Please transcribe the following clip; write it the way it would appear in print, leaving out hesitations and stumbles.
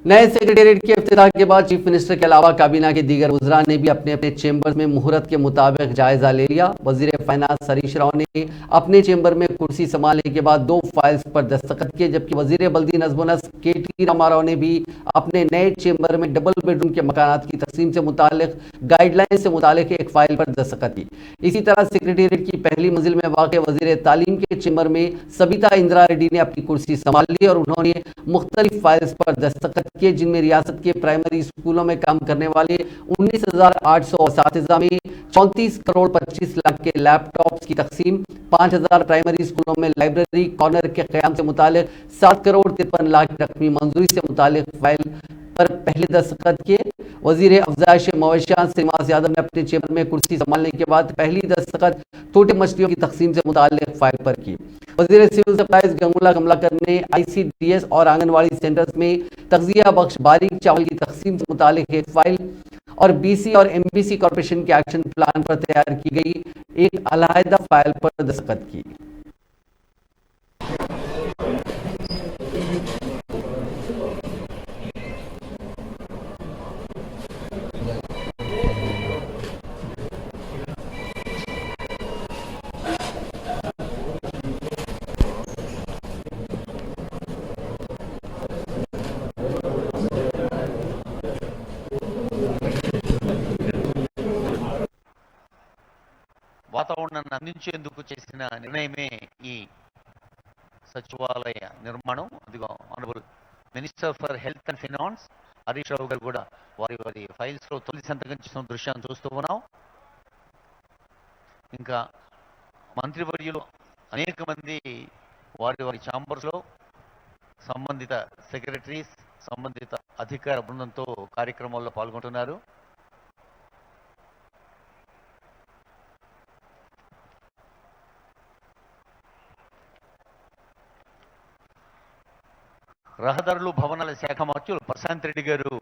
नए सेक्रेटेरिएट के इफ्तिताह के बाद चीफ मिनिस्टर के अलावा काबीना के दीगर वज़रा ने भी अपने अपने चेंबर में मुहूर्त के मुताबिक जायजा ले लिया। वजीर फाइनेंस हरीश राव ने अपने चेंबर में कुर्सी संभालने के बाद 2 फाइल्स पर दस्तखत किए, जबकि वजीर बल्दी नज़्म व नस्क KT रामाराव ने भी अपने नए चेंबर में डबल बेडरूम के मकानात की तकसीम से मुतालिक गाइडलाइन से मुतालिक एक फाइल पर दस्तखत की। इसी तरह सेक्रेटेरिएट की पहली मंजिल में वाक़ वजीर तालीम के चेंबर में सबिता इंदिरा रेड्डी ने अपनी कुर्सी संभाल ली और उन्होंने मुख्तलिफ फाइल्स पर दस्तखत किए, जिनमें रियासत के प्राइमरी स्कूलों में काम करने वाले 19,800 असातिज़ा में 34 करोड़ 25 लाख के लैपटॉप्स की तकसीम, 5,000 प्राइमरी स्कूलों में लाइब्रेरी कॉर्नर के क़याम से मुतालिक 7 करोड़ 53 लाख की रकमी मंजूरी से मुतालिक फाइल पर पहले दस्तखत किए। वजीर अफजाइश मवेशियात श्रीनिवास यादव ने अपने चेंबर में कुर्सी संभालने के बाद पहली दस्तखत छोटी मछलियों की तकसीम से मुतालिक फाइल पर की। वजीर सिविल सप्लाईज गंगूला कमलाकर ने ICDS और आंगनवाड़ी सेंटर्स में तग़ज़िया बख्श बारीक चावल की तकसीम से मुतालिक एक फाइल और BC और MBC कॉरपोरेशन के एक्शन प्लान पर तैयार की गई एक अलहदा फाइल पर दस्तखत की। వాతావరణాన్ని అందించేందుకు చేసిన నిర్ణయమే ఈ సచివాలయ నిర్మాణం. అదిగో honourable minister for health and finance Harish Rao garu కూడా వారి ఫైల్స్ లో తొలి సంతకం చేసిన దృశ్యాన్ని చూస్తూ ఉన్నాం. ఇంకా మంత్రివర్యులు అనేక మంది వారి ఛాంబర్స్ లో సంబంధిత సెక్రటరీస్, సంబంధిత అధికార బృందంతో కార్యక్రమాల్లో పాల్గొంటున్నారు. రహదారులు భవనాల శాఖ మంత్రులు ప్రశాంత్ రెడ్డి గారు